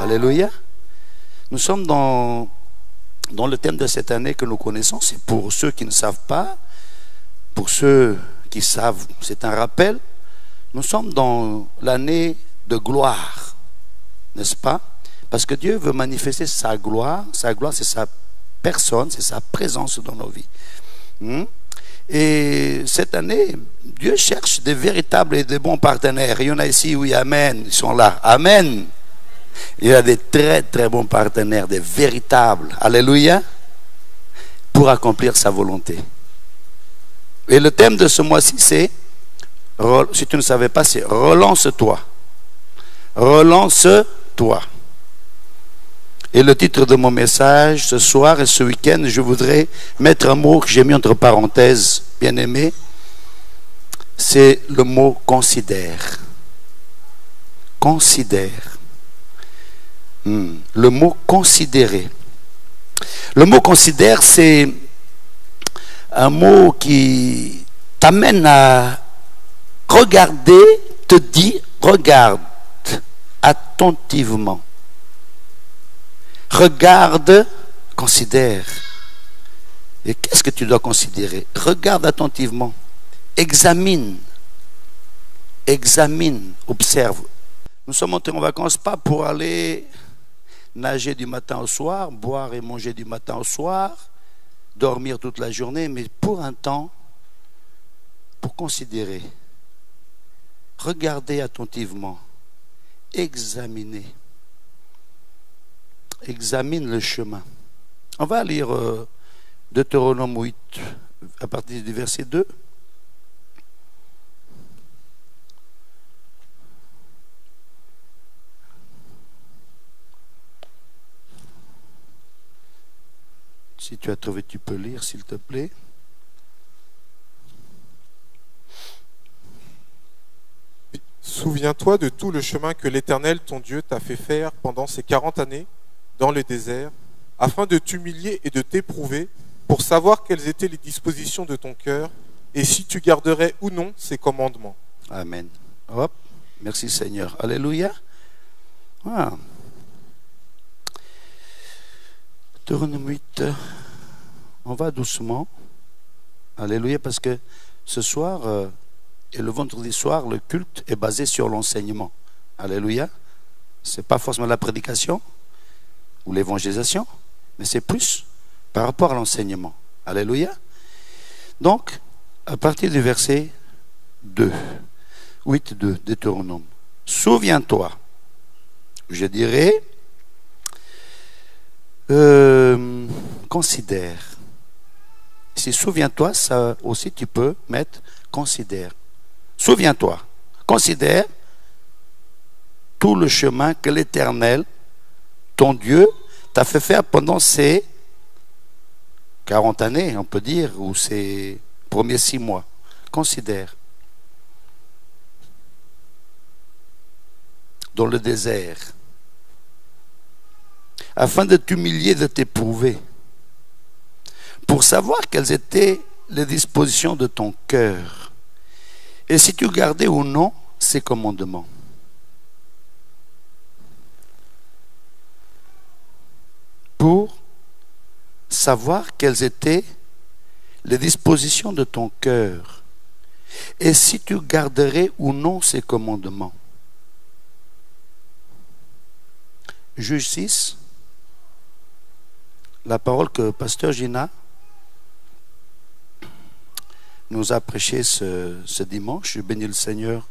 Alléluia. Nous sommes dans le thème de cette année que nous connaissons. C'est pour ceux qui ne savent pas, pour ceux qui savent, c'est un rappel. Nous sommes dans l'année de gloire, n'est-ce pas? Parce que Dieu veut manifester sa gloire. Sa gloire, c'est sa personne, c'est sa présence dans nos vies. Et cette année, Dieu cherche des véritables et des bons partenaires. Il y en a ici, oui, amen, ils sont là. Amen. Il y a des très très bons partenaires, des véritables, alléluia, pour accomplir sa volonté. Et le thème de ce mois-ci, c'est, si tu ne savais pas, c'est relance-toi. Relance-toi. Et le titre de mon message ce soir et ce week-end, je voudrais mettre un mot que j'ai mis entre parenthèses, bien aimé, c'est le mot considère. Considère. Le mot considérer. Le mot considère, c'est un mot qui t'amène à regarder, te dit, regarde attentivement. Regarde, considère. Et qu'est-ce que tu dois considérer? Regarde attentivement. Examine. Examine, observe. Nous sommes entrés en vacances pas pour aller nager du matin au soir, boire et manger du matin au soir, dormir toute la journée, mais pour un temps, pour considérer, regarder attentivement, examiner. Examine le chemin. On va lire Deutéronome 8 à partir du verset 2. Si tu as trouvé, tu peux lire, s'il te plaît. Souviens-toi de tout le chemin que l'Éternel, ton Dieu, t'a fait faire pendant ces 40 années dans le désert, afin de t'humilier et de t'éprouver, pour savoir quelles étaient les dispositions de ton cœur, et si tu garderais ou non ses commandements. Amen. Hop. Merci Seigneur. Alléluia. Ah. Deutéronome 8. On va doucement. Alléluia, parce que ce soir et le vendredi soir, le culte est basé sur l'enseignement. Alléluia. Ce n'est pas forcément la prédication ou l'évangélisation, mais c'est plus par rapport à l'enseignement. Alléluia. Donc, à partir du verset 2, 8.2, Deutéronome. Souviens-toi, je dirais, considère. Si souviens-toi, ça aussi tu peux mettre considère. Souviens-toi, considère tout le chemin que l'Éternel, ton Dieu, t'a fait faire pendant ces 40 années, on peut dire, ou ces premiers 6 mois. Considère. Dans le désert. Afin de t'humilier, de t'éprouver. Pour savoir quelles étaient les dispositions de ton cœur. Et si tu gardais ou non ses commandements. Pour savoir quelles étaient les dispositions de ton cœur et si tu garderais ou non ses commandements. Juge 6, la parole que Pasteur Gina nous a prêché ce dimanche. Je bénis le Seigneur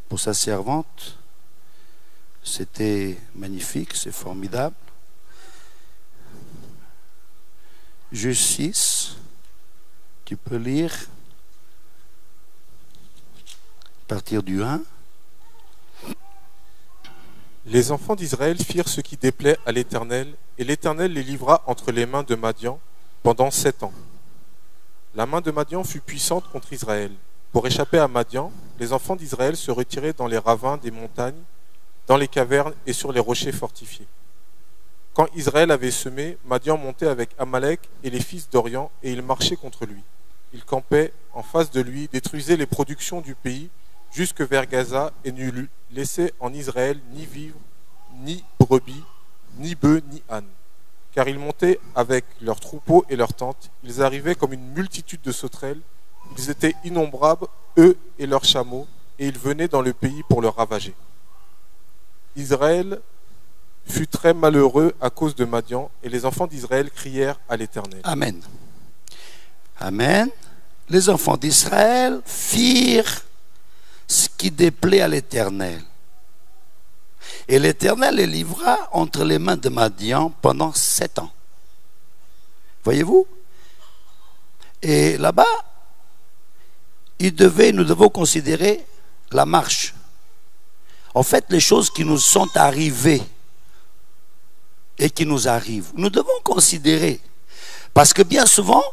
pour sa servante. C'était magnifique, c'est formidable. Juge 6, tu peux lire à partir du 1. Les enfants d'Israël firent ce qui déplaît à l'Éternel, et l'Éternel les livra entre les mains de Madian pendant 7 ans. La main de Madian fut puissante contre Israël. Pour échapper à Madian, les enfants d'Israël se retiraient dans les ravins des montagnes, dans les cavernes et sur les rochers fortifiés. Quand Israël avait semé, Madian montait avec Amalek et les fils d'Orient, et il marchait contre lui. Il campait en face de lui, détruisait les productions du pays jusque vers Gaza, et ne laissait en Israël ni vivre, ni brebis, ni bœufs, ni ânes. Car ils montaient avec leurs troupeaux et leurs tentes. Ils arrivaient comme une multitude de sauterelles. Ils étaient innombrables, eux et leurs chameaux, et ils venaient dans le pays pour le ravager. Israël fut très malheureux à cause de Madian, et les enfants d'Israël crièrent à l'Éternel. Amen. Amen. Les enfants d'Israël firent ce qui déplaît à l'Éternel. Et l'Éternel les livra entre les mains de Madian pendant 7 ans. Voyez-vous? Et là-bas, nous devons considérer la marche. En fait, les choses qui nous sont arrivées et qui nous arrivent, nous devons considérer. Parce que bien souvent,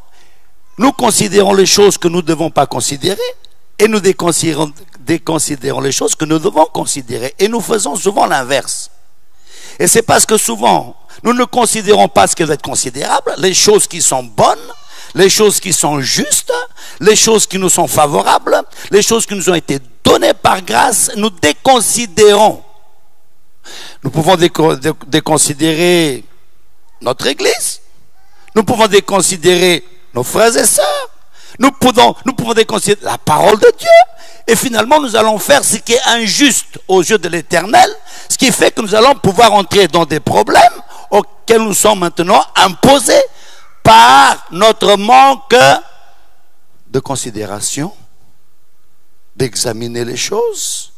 nous considérons les choses que nous ne devons pas considérer et nous déconsidérons les choses que nous devons considérer. Et nous faisons souvent l'inverse. Et c'est parce que souvent, nous ne considérons pas ce qui doit être considérable, les choses qui sont bonnes, les choses qui sont justes, les choses qui nous sont favorables, les choses qui nous ont été données par grâce, nous déconsidérons. Nous pouvons déconsidérer notre Église, nous pouvons déconsidérer nos frères et sœurs, nous pouvons déconsidérer la parole de Dieu, et finalement nous allons faire ce qui est injuste aux yeux de l'Éternel, ce qui fait que nous allons pouvoir entrer dans des problèmes auxquels nous sommes maintenant imposés par notre manque de considération, d'examiner les choses.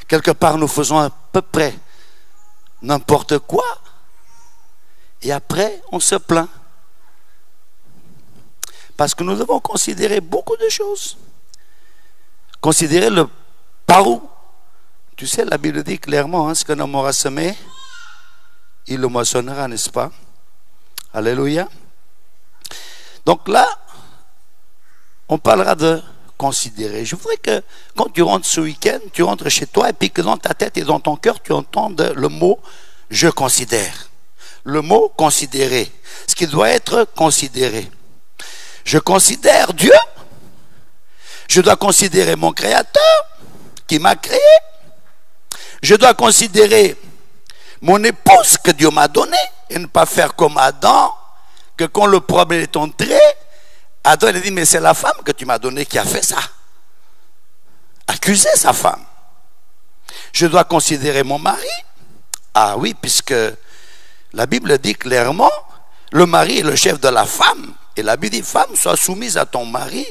Quelque part nous faisons à peu près n'importe quoi, et après on se plaint. Parce que nous devons considérer beaucoup de choses. Considérer le par où. Tu sais, la Bible dit clairement, ce qu'un homme aura semé, il le moissonnera, n'est-ce pas? Alléluia. Donc là, on parlera de considérer. Je voudrais que quand tu rentres ce week-end, tu rentres chez toi et puis que dans ta tête et dans ton cœur, tu entendes le mot « je considère ». Le mot « considérer », ce qui doit être considéré. Je considère Dieu, je dois considérer mon Créateur qui m'a créé, je dois considérer mon épouse que Dieu m'a donnée et ne pas faire comme Adam, que quand le problème est entré, Adam il a dit mais c'est la femme que tu m'as donnée qui a fait ça. Accuser sa femme. Je dois considérer mon mari. Ah oui, puisque la Bible dit clairement, le mari est le chef de la femme. Et la Bible dit, femme, sois soumise à ton mari.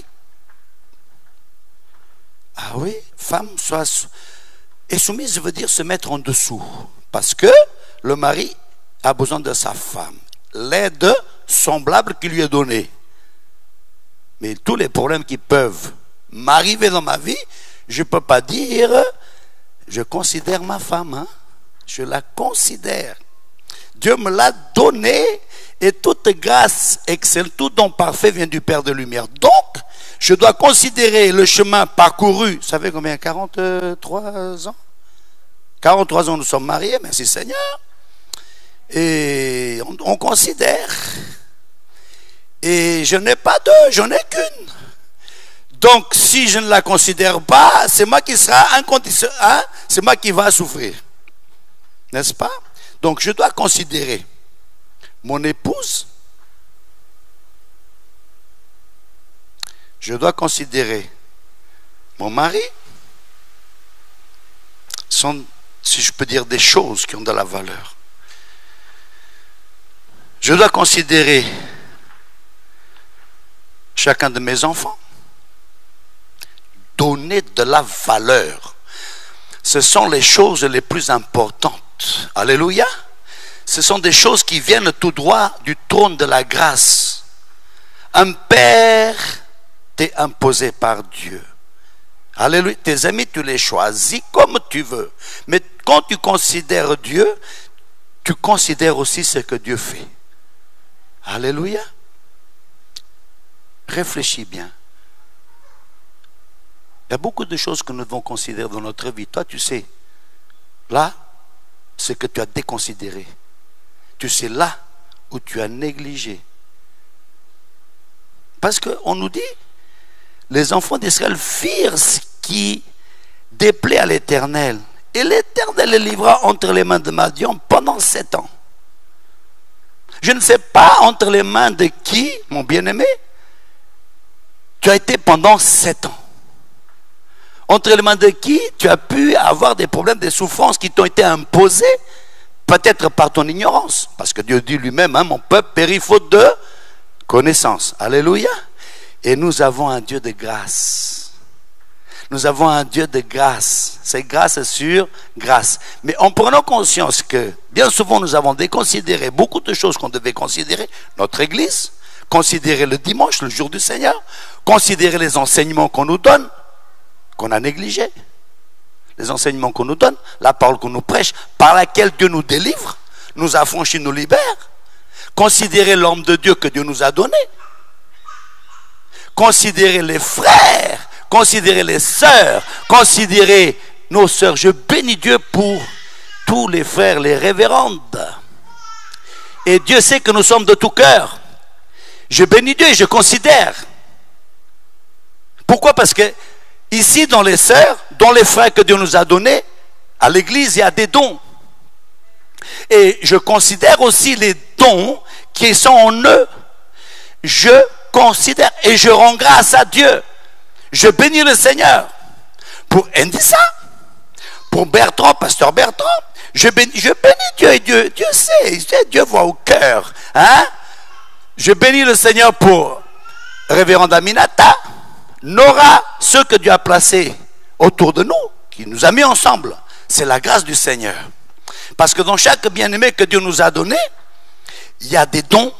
Ah oui, femme, et soumise veut dire se mettre en dessous. Parce que le mari a besoin de sa femme. L'aide semblable qui lui est donnée. Mais tous les problèmes qui peuvent m'arriver dans ma vie, je ne peux pas dire, je considère ma femme. Hein? Je la considère. Dieu me l'a donnée. Et toute grâce excellente, tout don parfait vient du Père de lumière. Donc, je dois considérer le chemin parcouru. Vous savez combien? 43 ans 43 ans nous sommes mariés, merci Seigneur. Et on considère. Et je n'ai pas deux, j'en ai qu'une. Donc, si je ne la considère pas, c'est moi qui sera inconditionnel, hein? C'est moi qui va souffrir. N'est-ce pas? Donc, je dois considérer mon épouse, je dois considérer mon mari, sont, si je peux dire, des choses qui ont de la valeur. Je dois considérer chacun de mes enfants, donner de la valeur. Ce sont les choses les plus importantes. Alléluia. Ce sont des choses qui viennent tout droit du trône de la grâce. Un père t'est imposé par Dieu. Alléluia. Tes amis, tu les choisis comme tu veux. Mais quand tu considères Dieu, tu considères aussi ce que Dieu fait. Alléluia. Réfléchis bien. Il y a beaucoup de choses que nous devons considérer dans notre vie. Toi, tu sais, là, ce que tu as déconsidéré. Tu sais là où tu as négligé. Parce qu'on nous dit, les enfants d'Israël firent ce qui déplaît à l'Éternel. Et l'Éternel les livra entre les mains de Madian pendant 7 ans. Je ne sais pas entre les mains de qui, mon bien-aimé, tu as été pendant 7 ans. Entre les mains de qui tu as pu avoir des problèmes, des souffrances qui t'ont été imposées, peut-être par ton ignorance. Parce que Dieu dit lui-même, hein, mon peuple périt faute de connaissance. Alléluia. Et nous avons un Dieu de grâce. Nous avons un Dieu de grâce. C'est grâce sur grâce. Mais en prenant conscience que bien souvent nous avons déconsidéré beaucoup de choses qu'on devait considérer, notre Église, considérer le dimanche, le jour du Seigneur, considérer les enseignements qu'on nous donne, qu'on a négligés, les enseignements qu'on nous donne, la parole qu'on nous prêche, par laquelle Dieu nous délivre, nous affranchit, nous libère, considérer l'homme de Dieu que Dieu nous a donné, considérer les frères, considérer les sœurs, considérer nos sœurs. Je bénis Dieu pour tous les frères, les révérendes. Et Dieu sait que nous sommes de tout cœur. Je bénis Dieu et je considère. Pourquoi? Parce que ici, dans les sœurs, dans les frères que Dieu nous a donnés, à l'église, il y a des dons. Et je considère aussi les dons qui sont en eux. Je considère et je rends grâce à Dieu. Je bénis le Seigneur. Pour Indissa, pour Bertrand, pasteur Bertrand, je bénis Dieu et Dieu sait, Dieu voit au cœur. Hein? Je bénis le Seigneur pour révérende Aminata, Nora, ceux que Dieu a placés autour de nous, qui nous a mis ensemble. C'est la grâce du Seigneur. Parce que dans chaque bien-aimé que Dieu nous a donné, il y a des dons.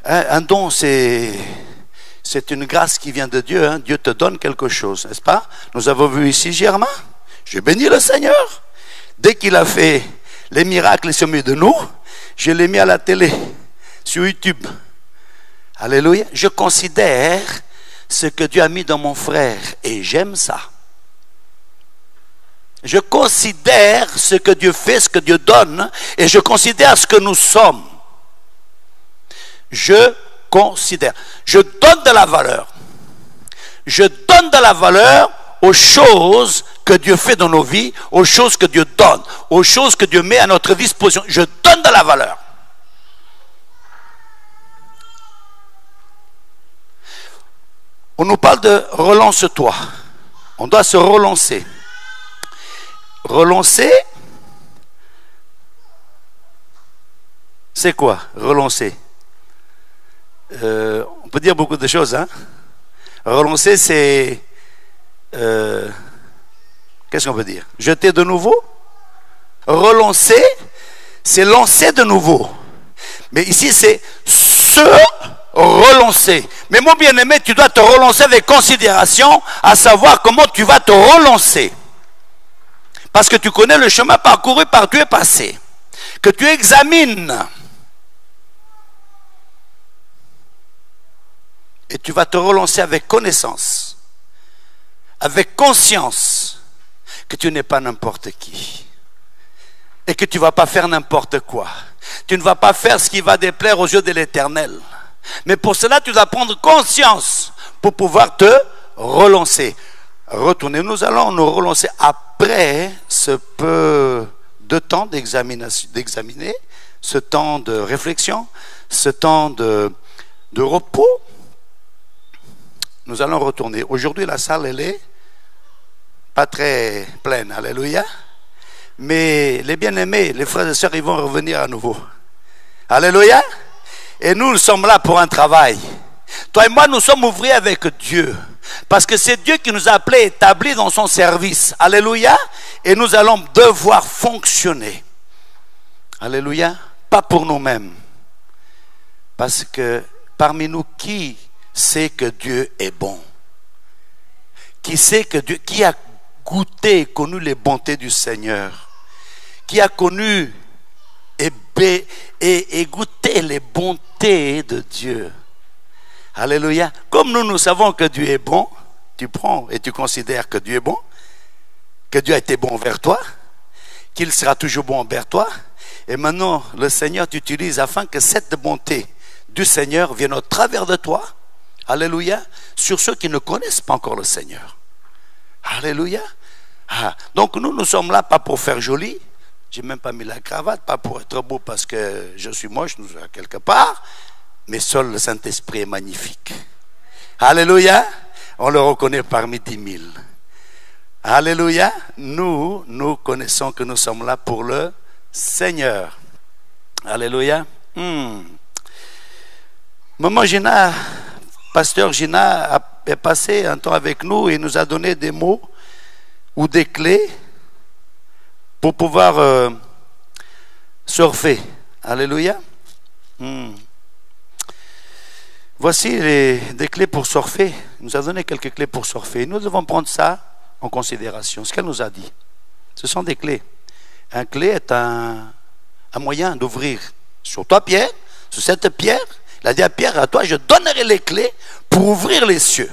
Un don, c'est une grâce qui vient de Dieu. Hein. Dieu te donne quelque chose, n'est-ce pas? Nous avons vu ici Germain. Je bénis le Seigneur. Dès qu'il a fait les miracles sur milieu de nous, je l'ai mis à la télé, sur YouTube. Alléluia. Je considère ce que Dieu a mis dans mon frère et j'aime ça. Je considère ce que Dieu fait, ce que Dieu donne et je considère ce que nous sommes. Je considère. Je donne de la valeur. Je donne de la valeur aux choses que Dieu fait dans nos vies, aux choses que Dieu donne, aux choses que Dieu met à notre disposition. Je donne de la valeur. On nous parle de relance-toi. On doit se relancer. Relancer, c'est quoi? Relancer. On peut dire beaucoup de choses. Hein? Relancer, c'est... qu'est-ce qu'on peut dire? Jeter de nouveau. Relancer, c'est lancer de nouveau. Mais ici, c'est se relancer. Mais mon bien-aimé, tu dois te relancer avec considération, à savoir comment tu vas te relancer. Parce que tu connais le chemin parcouru par Dieu passé. Que tu examines. Et tu vas te relancer avec connaissance. Avec conscience. Que tu n'es pas n'importe qui. Et que tu ne vas pas faire n'importe quoi. Tu ne vas pas faire ce qui va déplaire aux yeux de l'Éternel. Mais pour cela, tu dois prendre conscience pour pouvoir te relancer. Retourner, nous allons nous relancer après ce peu de temps d'examiner, ce temps de réflexion, ce temps de repos. Nous allons retourner. Aujourd'hui, la salle, elle est pas très pleine, alléluia. Mais les bien-aimés, les frères et sœurs, ils vont revenir à nouveau. Alléluia. Et nous sommes là pour un travail. Toi et moi, nous sommes ouvriers avec Dieu. Parce que c'est Dieu qui nous a appelés, établis dans son service. Alléluia. Et nous allons devoir fonctionner. Alléluia. Pas pour nous-mêmes. Parce que parmi nous, qui sait que Dieu est bon? Qui sait que Dieu, qui a goûté et connu les bontés du Seigneur? Qui a connu et goûté les bontés de Dieu? Alléluia. Comme nous savons que Dieu est bon, tu prends et tu considères que Dieu est bon, que Dieu a été bon envers toi, qu'il sera toujours bon envers toi. Et maintenant, le Seigneur t'utilise afin que cette bonté du Seigneur vienne au travers de toi. Alléluia. Sur ceux qui ne connaissent pas encore le Seigneur. Alléluia. Ah. Donc nous sommes là pas pour faire joli. J'ai même pas mis la cravate, pas pour être beau parce que je suis moche, nous sommes quelque part, mais seul le Saint-Esprit est magnifique. Alléluia. On le reconnaît parmi 10 000. Alléluia. Nous connaissons que nous sommes là pour le Seigneur. Alléluia. Maman Gina, pasteur Gina est passé un temps avec nous et nous a donné des mots ou des clés pour pouvoir surfer. Alléluia. Voici des clés pour surfer. Il nous a donné quelques clés pour surfer. Nous devons prendre ça en considération. Ce qu'elle nous a dit, ce sont des clés. Un clé est un moyen d'ouvrir. Sur toi, Pierre, sur cette pierre, il a dit à Pierre, à toi, je donnerai les clés pour ouvrir les cieux.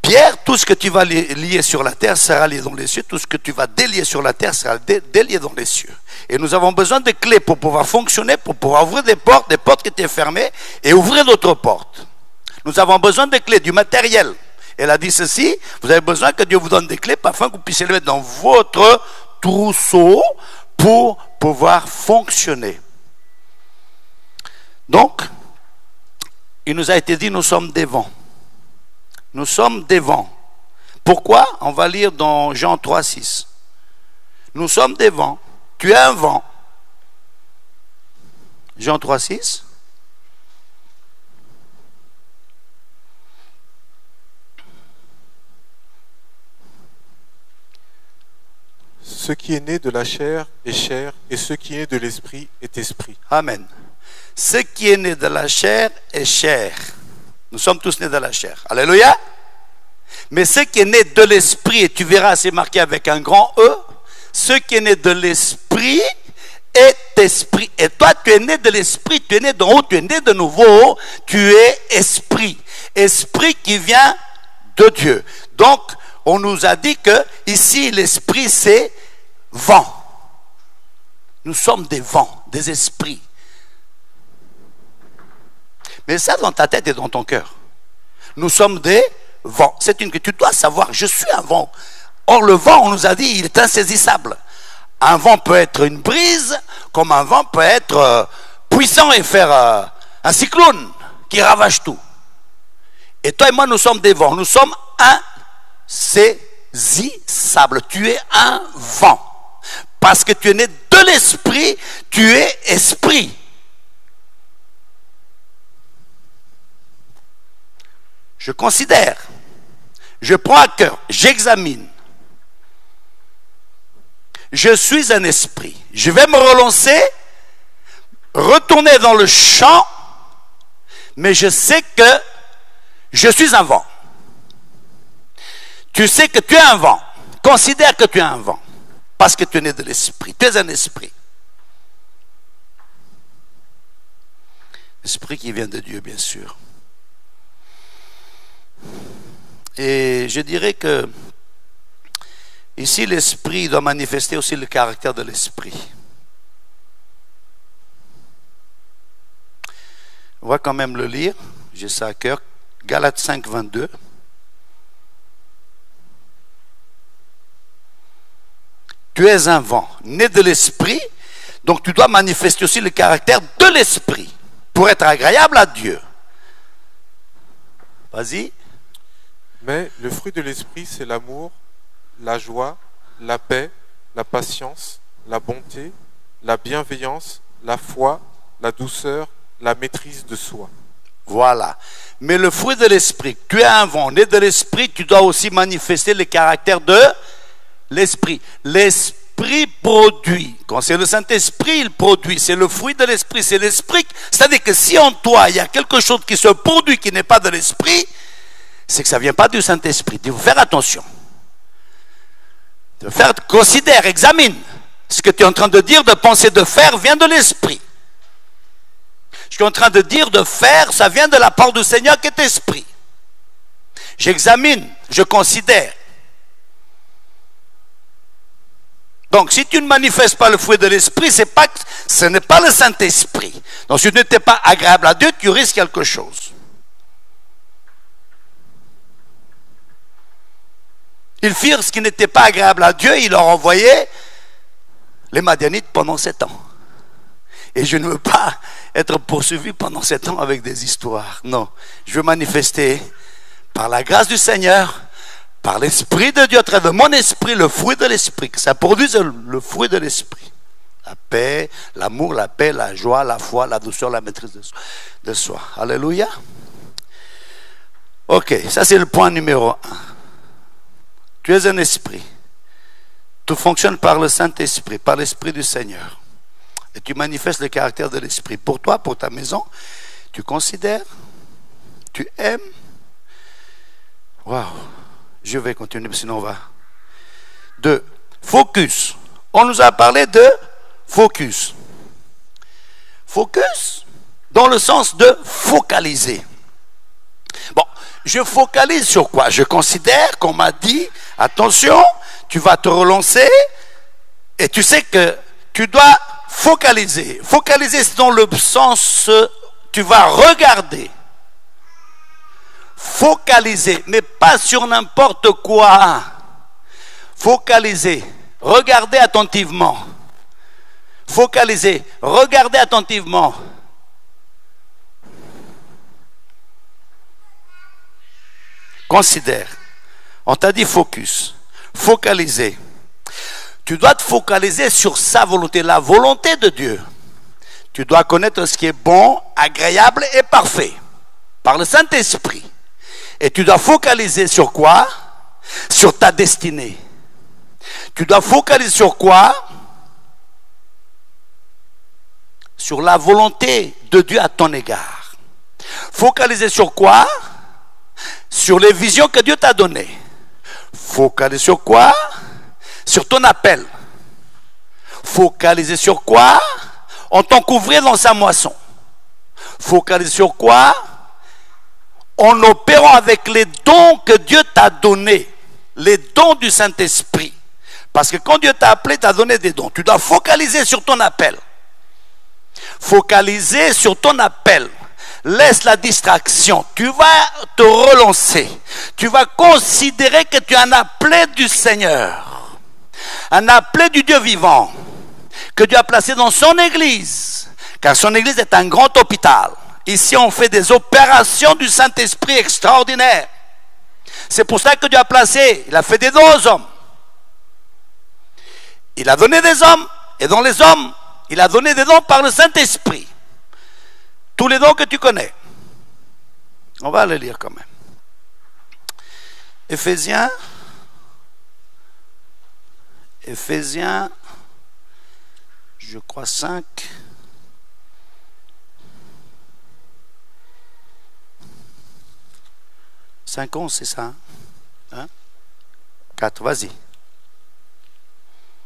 Pierre, tout ce que tu vas lier sur la terre sera lié dans les cieux. Tout ce que tu vas délier sur la terre sera délié dans les cieux. Et nous avons besoin de clés pour pouvoir fonctionner, pour pouvoir ouvrir des portes qui étaient fermées et ouvrir d'autres portes. Nous avons besoin de clés, du matériel. Elle a dit ceci, vous avez besoin que Dieu vous donne des clés afin que vous puissiez les mettre dans votre trousseau pour pouvoir fonctionner. Donc, il nous a été dit, nous sommes des vents. Nous sommes des vents. Pourquoi? On va lire dans Jean 3, 6. Nous sommes des vents. Tu es un vent. Jean 3, 6. Ce qui est né de la chair est chair, et ce qui est né de l'esprit est esprit. Amen. Ce qui est né de la chair est chair. Nous sommes tous nés de la chair. Alléluia. Mais ce qui est né de l'esprit, et tu verras, c'est marqué avec un grand E, ce qui est né de l'esprit est esprit. Et toi, tu es né de l'esprit, tu es né d'en haut, tu es né de nouveau, tu es esprit. Esprit qui vient de Dieu. Donc, on nous a dit que ici, l'esprit, c'est vent. Nous sommes des vents, des esprits. Mais ça dans ta tête et dans ton cœur. Nous sommes des vents. C'est une que tu dois savoir, je suis un vent. Or le vent, on nous a dit, il est insaisissable. Un vent peut être une brise, comme un vent peut être puissant et faire un cyclone qui ravage tout. Et toi et moi, nous sommes des vents. Nous sommes insaisissables. Tu es un vent. Parce que tu es né de l'esprit, tu es esprit. Je considère, je prends à cœur, j'examine. Je suis un esprit. Je vais me relancer, retourner dans le champ, mais je sais que je suis un vent. Tu sais que tu es un vent. Considère que tu es un vent. Parce que tu es né de l'esprit. Tu es un esprit. Esprit qui vient de Dieu, bien sûr. Et je dirais que ici, l'esprit doit manifester aussi le caractère de l'esprit. On va quand même le lire. J'ai ça à cœur. Galates 5, 22. Tu es un vent, né de l'esprit, donc tu dois manifester aussi le caractère de l'esprit pour être agréable à Dieu. Vas-y. Mais le fruit de l'esprit, c'est l'amour, la joie, la paix, la patience, la bonté, la bienveillance, la foi, la douceur, la maîtrise de soi. Voilà. Mais le fruit de l'esprit, tu es un vent, né de l'esprit, tu dois aussi manifester le caractère de l'esprit. L'esprit produit. Quand c'est le Saint-Esprit, il produit. C'est le fruit de l'esprit. C'est l'esprit. C'est-à-dire que si en toi, il y a quelque chose qui se produit qui n'est pas de l'esprit, c'est que ça ne vient pas du Saint-Esprit. Il faut faire attention. Considère, examine. Ce que tu es en train de dire, de penser, de faire, vient de l'esprit. Ce que tu es en train de dire, de faire, ça vient de la part du Seigneur qui est esprit. J'examine, je considère. Donc, si tu ne manifestes pas le fruit de l'esprit, ce n'est pas le Saint-Esprit. Donc, si tu n'étais pas agréable à Dieu, tu risques quelque chose. Ils firent ce qui n'était pas agréable à Dieu, ils leur envoyaient les Madianites pendant 7 ans. Et je ne veux pas être poursuivi pendant 7 ans avec des histoires. Non, je veux manifester par la grâce du Seigneur, par l'Esprit de Dieu, à travers mon esprit, le fruit de l'Esprit, que ça produise le fruit de l'Esprit. La paix, l'amour, la paix, la joie, la foi, la douceur, la maîtrise de soi. Alléluia. Ok, ça c'est le point numéro 1. Tu es un esprit. Tu fonctionnes par le Saint-Esprit, par l'Esprit du Seigneur. Et tu manifestes le caractère de l'Esprit. Pour toi, pour ta maison, tu considères, tu aimes. Waouh, je vais continuer, sinon on va. 2. Focus. On nous a parlé de focus. Focus dans le sens de focaliser. Bon, je focalise sur quoi? Je considère qu'on m'a dit, attention, tu vas te relancer et tu sais que tu dois focaliser. Focaliser, c'est dans le sens, tu vas regarder. Focaliser, mais pas sur n'importe quoi. Focaliser, regardez attentivement. Focaliser, regardez attentivement. Considère. On t'a dit focus. Focaliser. Tu dois te focaliser sur sa volonté, la volonté de Dieu. Tu dois connaître ce qui est bon, agréable et parfait par le Saint-Esprit. Et tu dois focaliser sur quoi? Sur ta destinée. Tu dois focaliser sur quoi? Sur la volonté de Dieu à ton égard. Focaliser sur quoi? Sur les visions que Dieu t'a données. Focaliser sur quoi? Sur ton appel. Focaliser sur quoi? En tant qu'ouvrier dans sa moisson. Focaliser sur quoi? En opérant avec les dons que Dieu t'a donnés. Les dons du Saint-Esprit. Parce que quand Dieu t'a appelé, t'a donné des dons. Tu dois focaliser sur ton appel. Focaliser sur ton appel. Laisse la distraction. Tu vas te relancer. Tu vas considérer que tu es un appelé du Seigneur. Un appelé du Dieu vivant. Que Dieu a placé dans son église. Car son église est un grand hôpital. Ici, on fait des opérations du Saint-Esprit extraordinaires. C'est pour ça que Dieu a placé. Il a fait des dons aux hommes. Il a donné des hommes. Et dans les hommes, il a donné des dons par le Saint-Esprit. Tous les dons que tu connais. On va les lire quand même. Éphésiens, je crois 5. Ans, c'est ça, hein? 4, vas-y.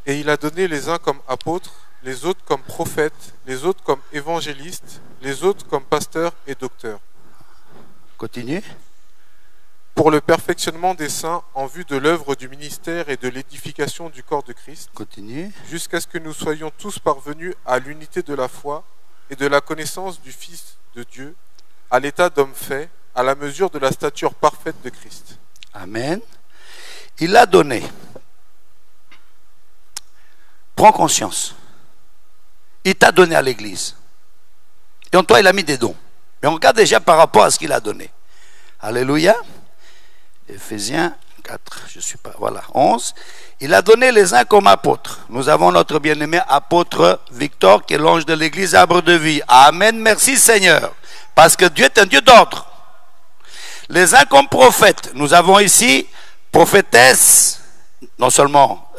Et il a donné les uns comme apôtres, les autres comme prophètes, les autres comme évangélistes, les autres comme pasteurs et docteurs. Continue. Pour le perfectionnement des saints en vue de l'œuvre du ministère et de l'édification du corps de Christ. Continue. Jusqu'à ce que nous soyons tous parvenus à l'unité de la foi et de la connaissance du Fils de Dieu, à l'état d'homme fait, à la mesure de la stature parfaite de Christ. Amen. Il a donné. Prends conscience. Il t'a donné à l'église. Et en toi, il a mis des dons. Mais on regarde déjà par rapport à ce qu'il a donné. Alléluia. Éphésiens 4, je ne suis pas, voilà, 11. Il a donné les uns comme apôtres. Nous avons notre bien-aimé apôtre Victor, qui est l'ange de l'église Arbre de Vie. Amen, merci Seigneur. Parce que Dieu est un Dieu d'ordre. Les uns comme prophètes. Nous avons ici prophétesse, non seulement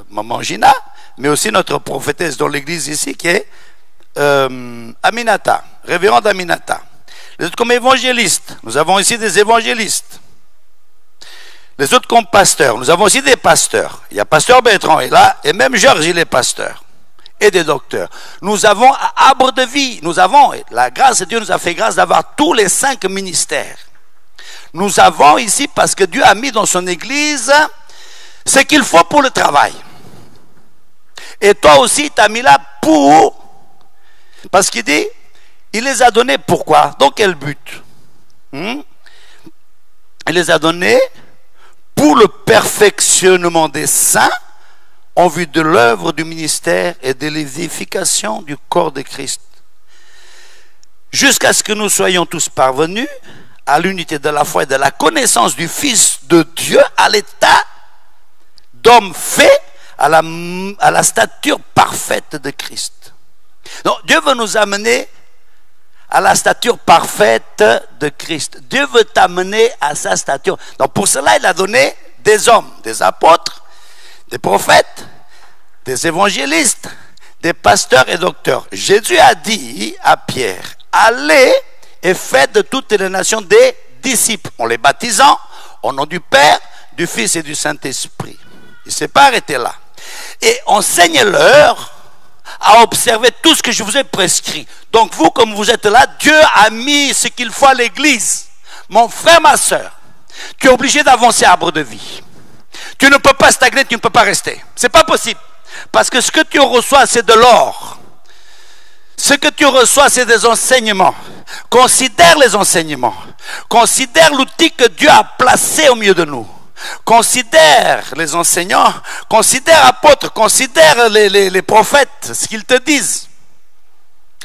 Maman Gina, mais aussi notre prophétesse dans l'église ici qui est Aminata, révérende Aminata. Les autres comme évangélistes. Nous avons ici des évangélistes. Les autres comme pasteurs. Nous avons aussi des pasteurs. Il y a pasteur Bertrand est là, et même Georges, il est pasteur. Et des docteurs. Nous avons Arbre de Vie. Nous avons, la grâce de Dieu nous a fait grâce d'avoir tous les 5 ministères. Nous avons ici, parce que Dieu a mis dans son église ce qu'il faut pour le travail. Et toi aussi, tu as mis là pour... Parce qu'il dit, il les a donnés pourquoi? Dans quel but? Il les a donnés pour le perfectionnement des saints en vue de l'œuvre du ministère et de l'édification du corps de Christ, jusqu'à ce que nous soyons tous parvenus à l'unité de la foi et de la connaissance du Fils de Dieu, à l'état d'homme fait à la stature parfaite de Christ. Donc Dieu veut nous amener à la stature parfaite de Christ. Dieu veut t'amener à sa stature. Donc pour cela, il a donné des hommes, des apôtres, des prophètes, des évangélistes, des pasteurs et docteurs. Jésus a dit à Pierre, allez et faites de toutes les nations des disciples, en les baptisant au nom du Père, du Fils et du Saint-Esprit. Il ne s'est pas arrêté là. Et enseignez-leur à observer tout ce que je vous ai prescrit. Donc vous, comme vous êtes là, Dieu a mis ce qu'il faut à l'église. Mon frère, ma soeur, tu es obligé d'avancer à arbre de vie. Tu ne peux pas stagner, tu ne peux pas rester. Ce n'est pas possible. Parce que ce que tu reçois, c'est de l'or. Ce que tu reçois, c'est des enseignements. Considère les enseignements. Considère l'outil que Dieu a placé au milieu de nous. Considère les enseignants, considère apôtres, considère les prophètes, ce qu'ils te disent.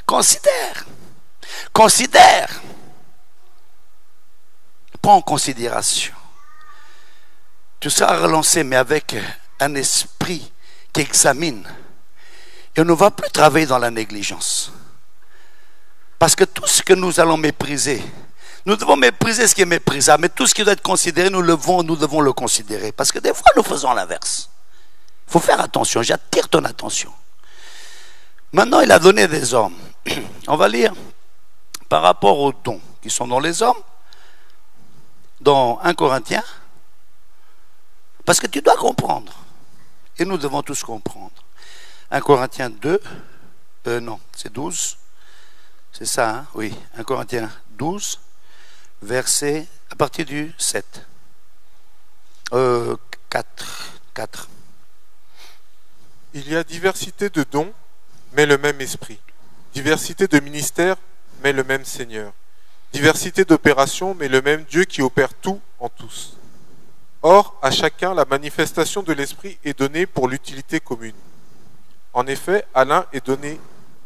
Considère. Prends en considération. Tu seras relancé, mais avec un esprit qui examine. Et on ne va plus travailler dans la négligence. Parce que tout ce que nous allons mépriser, nous devons mépriser ce qui est méprisable, mais tout ce qui doit être considéré, nous devons le considérer. Parce que des fois, nous faisons l'inverse. Il faut faire attention, j'attire ton attention. Maintenant, il a donné des hommes. On va lire par rapport aux dons qui sont dans les hommes, dans 1 Corinthiens. Parce que tu dois comprendre. Et nous devons tous comprendre. 1 Corinthiens 2, non, c'est 12. C'est ça, hein? Oui, 1 Corinthiens 12. Verset à partir du 7. 4. Il y a diversité de dons, mais le même esprit. Diversité de ministères, mais le même Seigneur. Diversité d'opérations, mais le même Dieu qui opère tout en tous. Or, à chacun, la manifestation de l'esprit est donnée pour l'utilité commune. En effet, à l'un est donné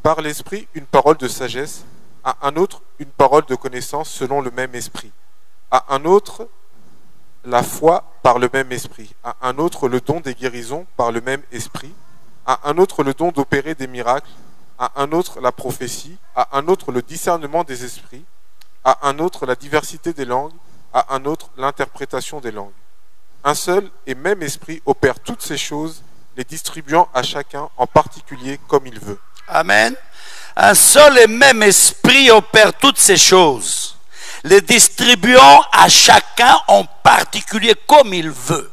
par l'esprit une parole de sagesse, à un autre une parole de connaissance selon le même esprit, à un autre la foi par le même esprit, à un autre le don des guérisons par le même esprit, à un autre le don d'opérer des miracles, à un autre la prophétie, à un autre le discernement des esprits, à un autre la diversité des langues, à un autre l'interprétation des langues. Un seul et même esprit opère toutes ces choses, les distribuant à chacun en particulier comme il veut. Amen. Un seul et même esprit opère toutes ces choses, les distribuant à chacun en particulier comme il veut.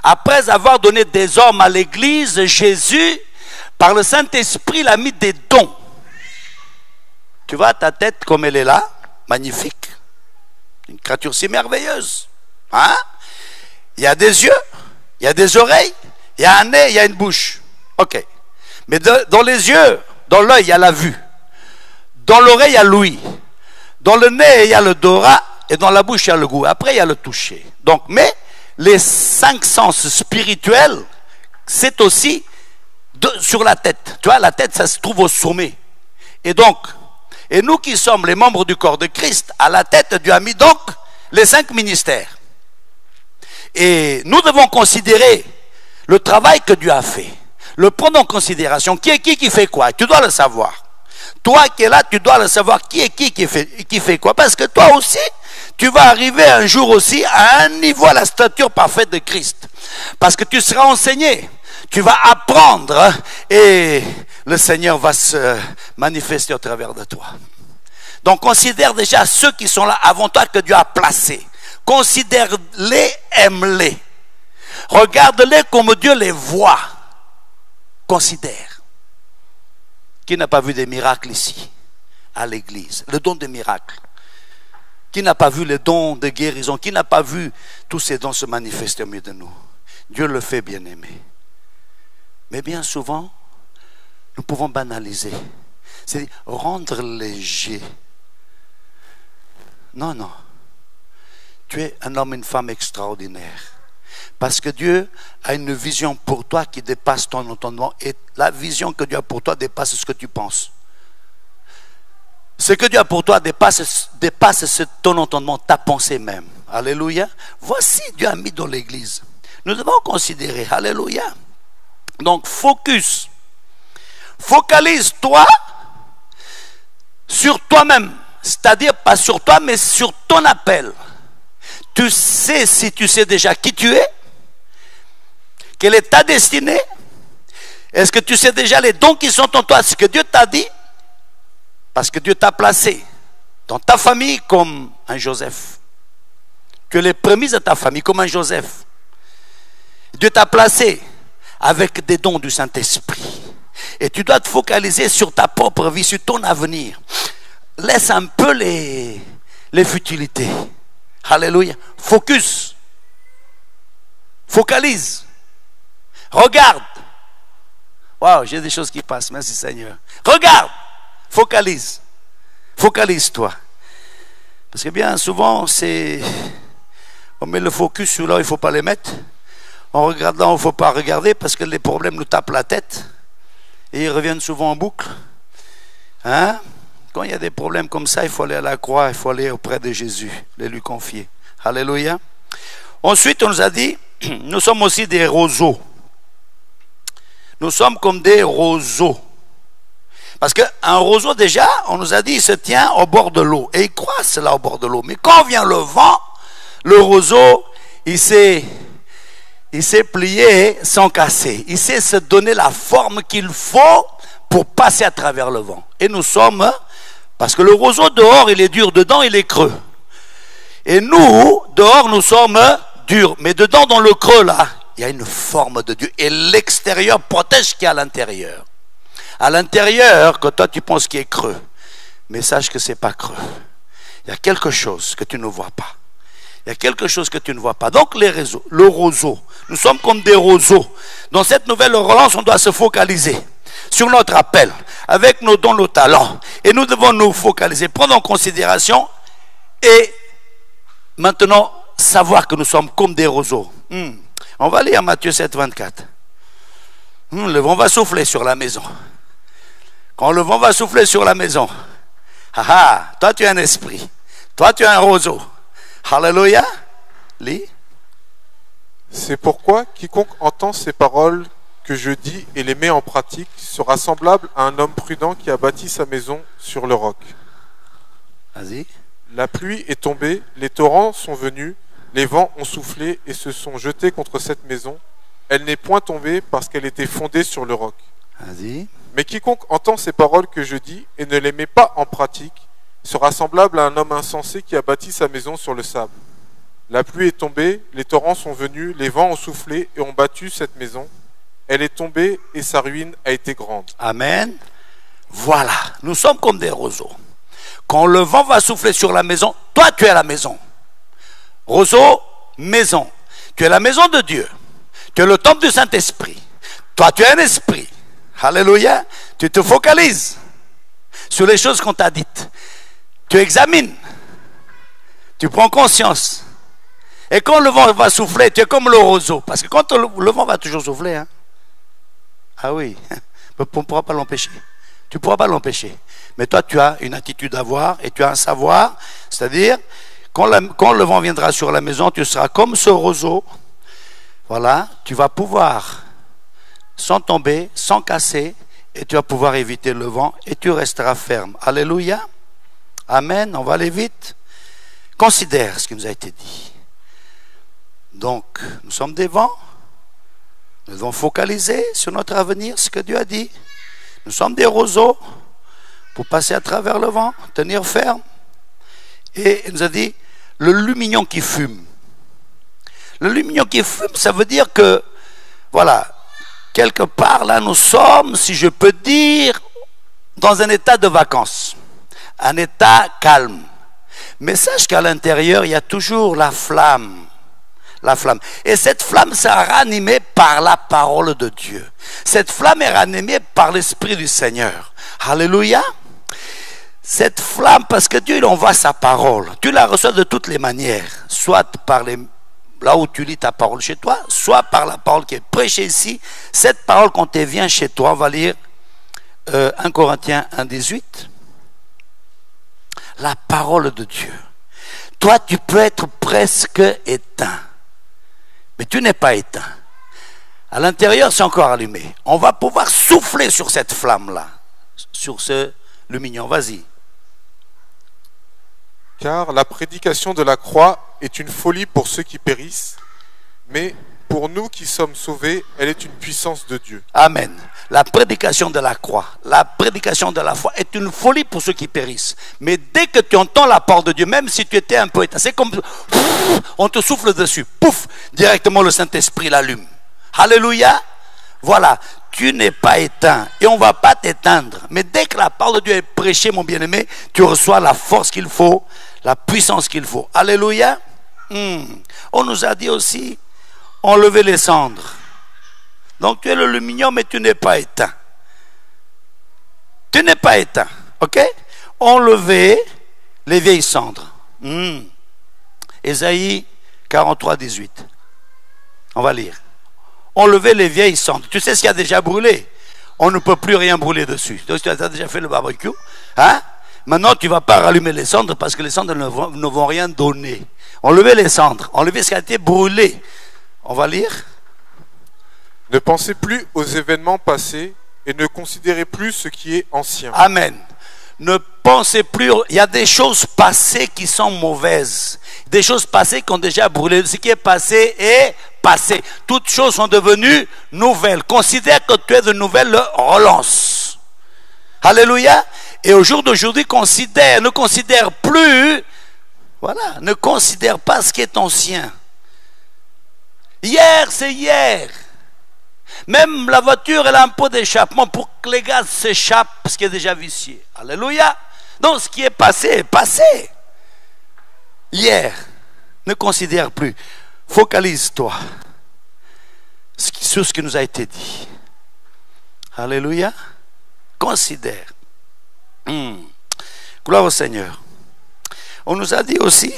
Après avoir donné des hommes à l'église, Jésus, par le Saint-Esprit, il a mis des dons. Tu vois ta tête comme elle est là, magnifique, une créature si merveilleuse. Hein? Il y a des yeux, il y a des oreilles, il y a un nez, il y a une bouche. Ok. Mais dans les yeux, dans l'œil, il y a la vue. Dans l'oreille, il y a l'ouïe. Dans le nez, il y a l'odorat. Et dans la bouche, il y a le goût. Après, il y a le toucher. Donc, mais les 5 sens spirituels, c'est aussi sur la tête. Tu vois, la tête, ça se trouve au sommet. Et donc, et nous qui sommes les membres du corps de Christ, à la tête, Dieu a mis donc les 5 ministères. Et nous devons considérer le travail que Dieu a fait. Le prendre en considération. Qui est qui fait quoi? Tu dois le savoir. Toi qui es là, tu dois le savoir. Qui est qui fait quoi? Parce que toi aussi, tu vas arriver un jour aussi à un niveau, à la stature parfaite de Christ. Parce que tu seras enseigné. Tu vas apprendre et le Seigneur va se manifester au travers de toi. Donc considère déjà ceux qui sont là avant toi que Dieu a placés. Considère-les, aime-les. Regarde-les comme Dieu les voit. Considère. Qui n'a pas vu des miracles ici, à l'église? Le don des miracles. Qui n'a pas vu les dons de guérison? Qui n'a pas vu tous ces dons se manifester au milieu de nous? Dieu le fait, bien-aimé. Mais bien souvent, nous pouvons banaliser. C'est-à-dire rendre léger. Non. Tu es un homme, une femme extraordinaire. Parce que Dieu a une vision pour toi qui dépasse ton entendement. Et la vision que Dieu a pour toi dépasse ce que tu penses. Ce que Dieu a pour toi dépasse ton entendement, ta pensée même. Alléluia. Voici Dieu a mis dans l'église. Nous devons considérer. Alléluia. Donc focus. Focalise-toi sur toi-même. C'est-à-dire pas sur toi, mais sur ton appel. Tu sais, si tu sais déjà qui tu es, quelle est ta destinée, est-ce que tu sais déjà les dons qui sont en toi, ce que Dieu t'a dit, parce que Dieu t'a placé dans ta famille comme un Joseph. Tu es les prémices de ta famille comme un Joseph. Dieu t'a placé avec des dons du Saint-Esprit. Et tu dois te focaliser sur ta propre vie, sur ton avenir. Laisse un peu les futilités. Alléluia. Focus. Focalise. Regarde. Waouh, j'ai des choses qui passent. Merci Seigneur. Regarde. Focalise. Focalise-toi. Parce que bien souvent, on met le focus sur là où il ne faut pas les mettre. En regardant où il ne faut pas regarder parce que les problèmes nous tapent la tête. Et ils reviennent souvent en boucle. Hein? Quand il y a des problèmes comme ça, il faut aller à la croix, il faut aller auprès de Jésus, les lui confier. Alléluia. Ensuite, on nous a dit, nous sommes aussi des roseaux. Nous sommes comme des roseaux. Parce qu'un roseau, déjà, on nous a dit, il se tient au bord de l'eau. Et il croise là au bord de l'eau. Mais quand vient le vent, le roseau, il s'est plié sans casser. Il sait se donner la forme qu'il faut pour passer à travers le vent. Et nous sommes, parce que le roseau dehors, il est dur, dedans, il est creux. Et nous, dehors, nous sommes durs. Mais dedans, dans le creux, là, il y a une forme de Dieu. Et l'extérieur protège ce qu'il y a à l'intérieur. À l'intérieur, que toi, tu penses qu'il est creux. Mais sache que ce n'est pas creux. Il y a quelque chose que tu ne vois pas. Il y a quelque chose que tu ne vois pas. Donc, le roseau. Nous sommes comme des roseaux. Dans cette nouvelle relance, on doit se focaliser sur notre appel, avec nos dons, nos talents. Et nous devons nous focaliser, prendre en considération et maintenant savoir que nous sommes comme des roseaux. On va lire Matthieu 7, 24. Le vent va souffler sur la maison. Quand le vent va souffler sur la maison, toi tu es un esprit, toi tu es un roseau. Alléluia. Lis. C'est pourquoi quiconque entend ces paroles que je dis et les met en pratique sera semblable à un homme prudent qui a bâti sa maison sur le roc. Vas-y. La pluie est tombée, les torrents sont venus, les vents ont soufflé et se sont jetés contre cette maison. Elle n'est point tombée parce qu'elle était fondée sur le roc. Vas-y. Mais quiconque entend ces paroles que je dis et ne les met pas en pratique sera semblable à un homme insensé qui a bâti sa maison sur le sable. La pluie est tombée, les torrents sont venus, les vents ont soufflé et ont battu cette maison. Elle est tombée et sa ruine a été grande. Amen. Voilà, nous sommes comme des roseaux. Quand le vent va souffler sur la maison, toi tu es la maison. Roseau, maison. Tu es la maison de Dieu. Tu es le temple du Saint-Esprit. Toi tu es un esprit. Alléluia. Tu te focalises sur les choses qu'on t'a dites. Tu examines. Tu prends conscience. Et quand le vent va souffler, tu es comme le roseau. Parce que quand le vent va toujours souffler, hein? Ah oui, on ne pourra pas l'empêcher. Tu ne pourras pas l'empêcher. Mais toi, tu as une attitude à avoir et tu as un savoir. C'est-à-dire, quand le vent viendra sur la maison, tu seras comme ce roseau. Voilà, tu vas pouvoir, sans tomber, sans casser, et tu vas pouvoir éviter le vent et tu resteras ferme. Alléluia. Amen. On va aller vite. Considère ce qui nous a été dit. Donc, nous sommes des vents. Nous devons focaliser sur notre avenir, ce que Dieu a dit. Nous sommes des roseaux pour passer à travers le vent, tenir ferme. Et il nous a dit, le lumignon qui fume. Le lumignon qui fume, ça veut dire que, voilà, quelque part là nous sommes, si je peux dire, dans un état de vacances. Un état calme. Mais sache qu'à l'intérieur, il y a toujours la flamme. La flamme. Et cette flamme sera ranimée par la parole de Dieu. Cette flamme est ranimée par l'Esprit du Seigneur. Alléluia. Cette flamme, parce que Dieu il envoie sa parole. Tu la reçois de toutes les manières. Soit par là où tu lis ta parole chez toi, soit par la parole qui est prêchée ici. Cette parole, quand elle vient chez toi, on va lire 1 Corinthiens 1,18. La parole de Dieu. Toi, tu peux être presque éteint, mais tu n'es pas éteint. À l'intérieur, c'est encore allumé. On va pouvoir souffler sur cette flamme-là, sur ce lumignon. Vas-y. Car la prédication de la croix est une folie pour ceux qui périssent, mais pour nous qui sommes sauvés, elle est une puissance de Dieu. Amen. La prédication de la croix, la prédication de la foi est une folie pour ceux qui périssent. Mais dès que tu entends la parole de Dieu, même si tu étais un peu éteint, c'est comme on te souffle dessus, pouf, directement le Saint-Esprit l'allume. Alléluia. Voilà, tu n'es pas éteint et on ne va pas t'éteindre. Mais dès que la parole de Dieu est prêchée, mon bien-aimé, tu reçois la force qu'il faut, la puissance qu'il faut. Alléluia. On nous a dit aussi, enlever les cendres. Donc tu es le lumignon, mais tu n'es pas éteint. Tu n'es pas éteint. Ok? Enlever les vieilles cendres. Ésaïe 43, 18. On va lire. Enlever les vieilles cendres. Tu sais ce qui a déjà brûlé? On ne peut plus rien brûler dessus. Donc tu as déjà fait le barbecue. Hein? Maintenant, tu ne vas pas rallumer les cendres parce que les cendres ne vont rien donner. Enlever les cendres. Enlever ce qui a été brûlé. On va lire. Ne pensez plus aux événements passés et ne considérez plus ce qui est ancien. Amen. Ne pensez plus. Il y a des choses passées qui sont mauvaises. Des choses passées qui ont déjà brûlé. Ce qui est passé est passé. Toutes choses sont devenues nouvelles. Considère que tu es de nouvelles relance. Alléluia. Et au jour d'aujourd'hui, ne considère plus. Voilà. Ne considère pas ce qui est ancien. Hier, c'est hier. Même la voiture, elle a un pot d'échappement pour que les gaz s'échappent, ce qui est déjà vicié. Alléluia. Donc, ce qui est passé est passé. Hier, ne considère plus. Focalise-toi sur ce qui nous a été dit. Alléluia. Considère. Gloire au Seigneur. On nous a dit aussi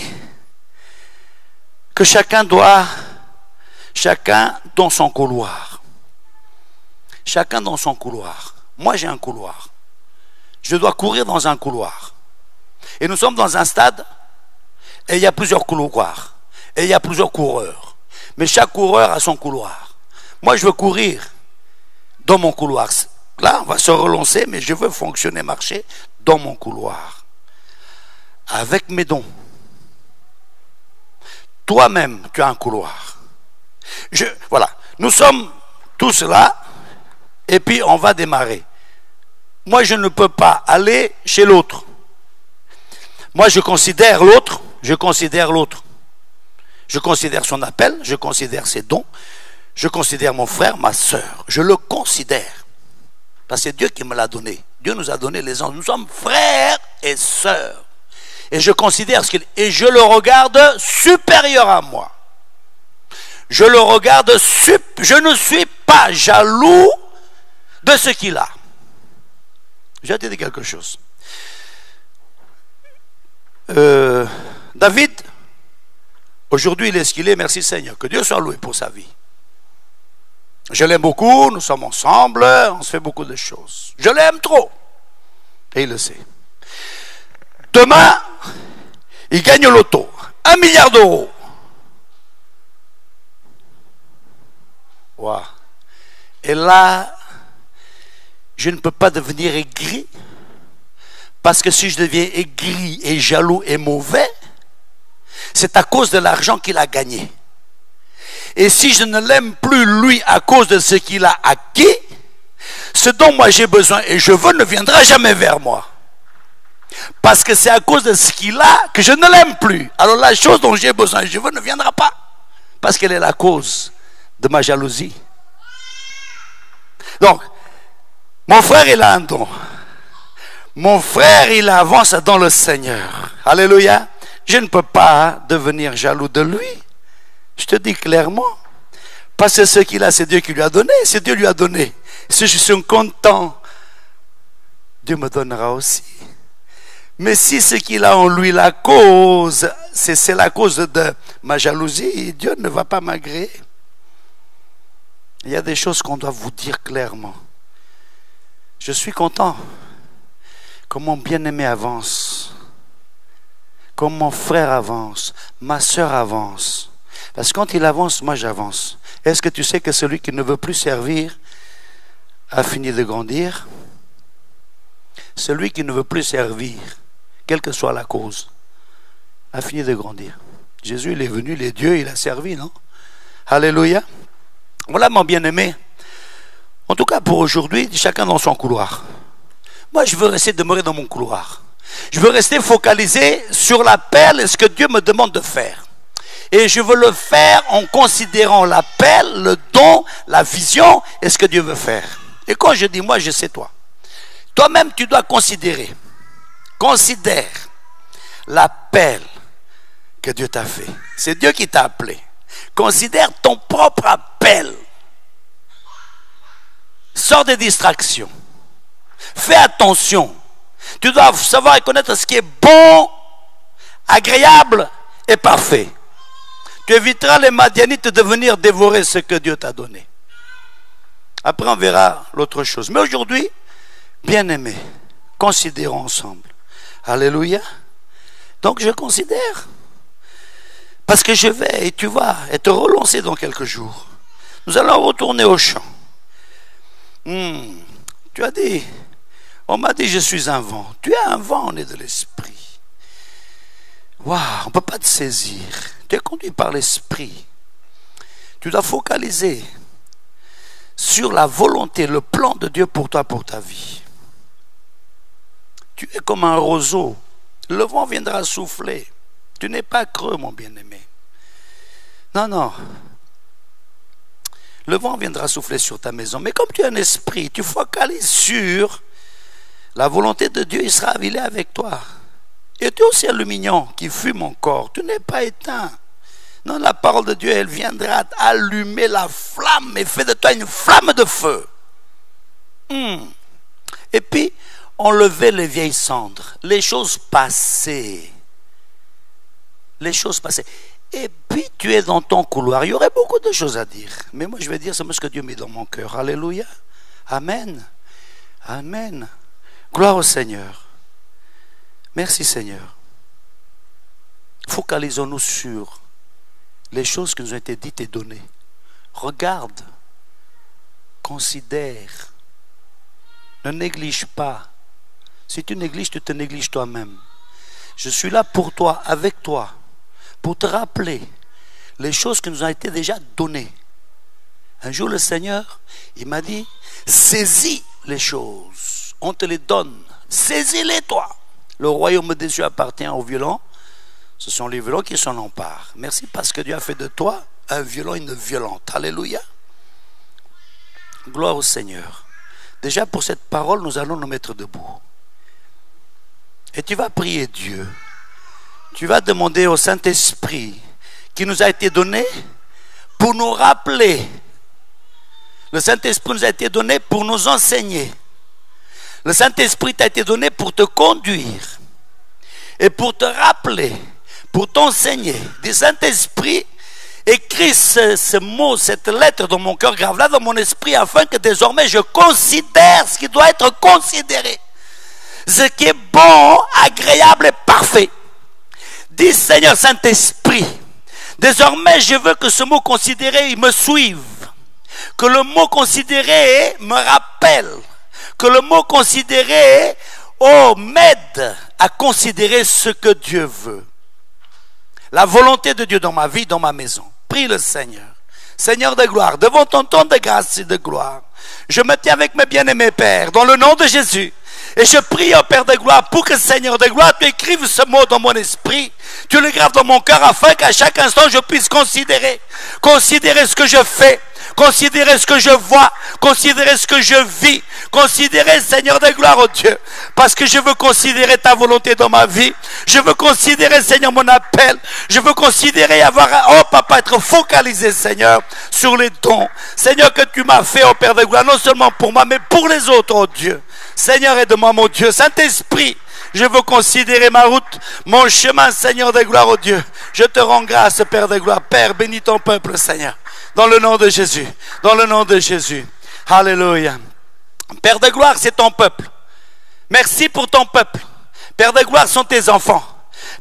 que chacun dans son couloir. Chacun dans son couloir. Moi, j'ai un couloir. Je dois courir dans un couloir. Et nous sommes dans un stade et il y a plusieurs couloirs. Et il y a plusieurs coureurs. Mais chaque coureur a son couloir. Moi, je veux courir dans mon couloir. Là, on va se relancer, mais je veux fonctionner, marcher dans mon couloir. Avec mes dons. Toi-même, tu as un couloir. Voilà. Nous sommes tous là. Et puis on va démarrer. Moi je ne peux pas aller chez l'autre. Moi je considère l'autre. Je considère son appel. Je considère ses dons. Je considère mon frère, ma soeur. Je le considère. Parce que c'est Dieu qui me l'a donné. Dieu nous a donné les anges. Nous sommes frères et sœurs. Et je considère ce qu'il est. Et je le regarde supérieur à moi. Je le regarde je ne suis pas jaloux de ce qu'il a. Je vais te dire quelque chose. David, aujourd'hui il est ce qu'il est, merci Seigneur. Que Dieu soit loué pour sa vie. Je l'aime beaucoup, nous sommes ensemble, on se fait beaucoup de choses. Je l'aime trop. Et il le sait. Demain, il gagne au loto. 1 milliard d'euros. Wow. Et là, je ne peux pas devenir aigri, parce que si je deviens aigri et jaloux et mauvais, c'est à cause de l'argent qu'il a gagné. Et si je ne l'aime plus lui à cause de ce qu'il a acquis, ce dont moi j'ai besoin et je veux ne viendra jamais vers moi. Parce que c'est à cause de ce qu'il a que je ne l'aime plus. Alors la chose dont j'ai besoin et je veux ne viendra pas. Parce qu'elle est la cause de ma jalousie. Donc, mon frère, il a un don. Mon frère, il avance dans le Seigneur. Alléluia. Je ne peux pas devenir jaloux de lui. Je te dis clairement. Parce que ce qu'il a, c'est Dieu qui lui a donné. C'est Dieu lui a donné. Si je suis content, Dieu me donnera aussi. Mais si ce qu'il a en lui, la cause, c'est la cause de ma jalousie, Dieu ne va pas m'agréer. Il y a des choses qu'on doit vous dire clairement. Je suis content que mon bien-aimé avance, que mon frère avance, ma soeur avance. Parce que quand il avance, moi j'avance. Est-ce que tu sais que celui qui ne veut plus servir a fini de grandir? Celui qui ne veut plus servir, quelle que soit la cause, a fini de grandir. Jésus, il est venu, les dieux, il a servi, non? Alléluia. Voilà mon bien-aimé. En tout cas, pour aujourd'hui, chacun dans son couloir. Moi, je veux rester demeurer dans mon couloir. Je veux rester focalisé sur l'appel et ce que Dieu me demande de faire. Et je veux le faire en considérant l'appel, le don, la vision et ce que Dieu veut faire. Et quand je dis moi, je sais toi. Toi-même, tu dois considérer. Considère l'appel que Dieu t'a fait. C'est Dieu qui t'a appelé. Considère ton propre appel. Sors des distractions. Fais attention. Tu dois savoir et connaître ce qui est bon, agréable et parfait. Tu éviteras les Madianites de venir dévorer ce que Dieu t'a donné. Après, on verra l'autre chose. Mais aujourd'hui, bien-aimés, considérons ensemble. Alléluia. Donc, je considère. Parce que je vais, et tu vas être relancé dans quelques jours. Nous allons retourner au champ. Tu as dit, on m'a dit je suis un vent. Tu es un vent, on est de l'esprit. Waouh, on ne peut pas te saisir. Tu es conduit par l'esprit. Tu dois focaliser sur la volonté, le plan de Dieu pour toi, pour ta vie. Tu es comme un roseau. Le vent viendra souffler. Tu n'es pas creux, mon bien-aimé. Non, non. Le vent viendra souffler sur ta maison. Mais comme tu as un esprit, tu focalises sur la volonté de Dieu, il sera avilé avec toi. Et tu es aussi un lumignon qui fume encore. Tu n'es pas éteint. Non, la parole de Dieu, elle viendra allumer la flamme et fait de toi une flamme de feu. Et puis, enlever les vieilles cendres, les choses passées. Les choses passées. Et puis, tu es dans ton couloir. Il y aurait beaucoup de choses à dire. Mais moi, je vais dire ce que Dieu met dans mon cœur. Alléluia. Amen. Amen. Gloire au Seigneur. Merci Seigneur. Focalisons-nous sur les choses qui nous ont été dites et données. Regarde, considère, ne néglige pas. Si tu négliges, tu te négliges toi-même. Je suis là pour toi, avec toi, pour te rappeler les choses qui nous ont été déjà données. Un jour, le Seigneur, il m'a dit, saisis les choses, on te les donne, saisis-les toi. Le royaume des cieux appartient aux violents. Ce sont les violents qui s'en emparent. Merci parce que Dieu a fait de toi un violent et une violente. Alléluia. Gloire au Seigneur. Déjà pour cette parole, nous allons nous mettre debout. Et tu vas prier Dieu. Tu vas demander au Saint-Esprit qui nous a été donné pour nous rappeler. Le Saint-Esprit nous a été donné pour nous enseigner. Le Saint-Esprit t'a été donné pour te conduire et pour te rappeler, pour t'enseigner. Du Saint-Esprit, écris ce mot, cette lettre dans mon cœur, grave-la dans mon esprit, afin que désormais je considère ce qui doit être considéré. Ce qui est bon, agréable et parfait. Dis Seigneur Saint-Esprit, désormais je veux que ce mot considéré il me suive. Que le mot considéré me rappelle. Que le mot considéré, m'aide à considérer ce que Dieu veut. La volonté de Dieu dans ma vie, dans ma maison. Prie le Seigneur. Seigneur de gloire, devant ton trône de grâce et de gloire, je me tiens avec mes bien-aimés Pères, dans le nom de Jésus. Et je prie au Père de gloire pour que Seigneur de gloire, tu écrives ce mot dans mon esprit. Tu le graves dans mon cœur afin qu'à chaque instant je puisse considérer ce que je fais. Considérer ce que je vois, considérer ce que je vis, considérer Seigneur de gloire, oh Dieu, parce que je veux considérer ta volonté dans ma vie, je veux considérer Seigneur mon appel, je veux considérer être focalisé Seigneur sur les dons, Seigneur que tu m'as fait, oh Père de gloire, non seulement pour moi mais pour les autres, oh Dieu. Seigneur aide-moi mon Dieu, Saint-Esprit, Je veux considérer ma route, mon chemin, Seigneur de gloire, oh Dieu. Je te rends grâce, Père de gloire. Père, bénis ton peuple, Seigneur. Dans le nom de Jésus. Dans le nom de Jésus. Alléluia. Père de gloire, c'est ton peuple. Merci pour ton peuple. Père de gloire sont tes enfants.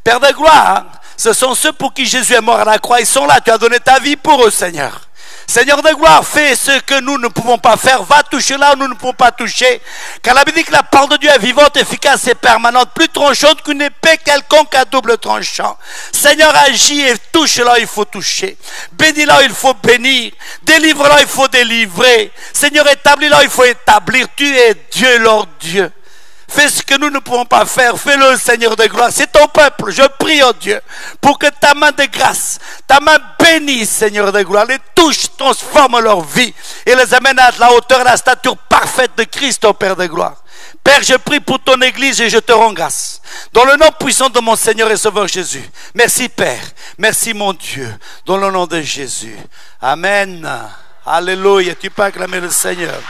Père de gloire, ce sont ceux pour qui Jésus est mort à la croix. Ils sont là. Tu as donné ta vie pour eux, Seigneur. Seigneur de gloire, fais ce que nous ne pouvons pas faire. Va toucher là où nous ne pouvons pas toucher. Car la Bible dit que la parole de Dieu est vivante, efficace et permanente, plus tranchante qu'une épée quelconque à double tranchant. Seigneur, agis et touche là où il faut toucher. Bénis là où il faut bénir. Délivre là où il faut délivrer. Seigneur, établis là où il faut établir. Tu es Dieu, Lord Dieu. Fais ce que nous ne pouvons pas faire. Fais-le, Seigneur de gloire. C'est ton peuple. Je prie, oh Dieu, pour que ta main de grâce, ta main bénie, Seigneur de gloire, les touche, transforme leur vie et les amène à la hauteur et la stature parfaite de Christ, oh Père de gloire. Père, je prie pour ton Église et je te rends grâce. Dans le nom puissant de mon Seigneur et Sauveur Jésus. Merci, Père. Merci, mon Dieu. Dans le nom de Jésus. Amen. Alléluia. Tu peux acclamer le Seigneur.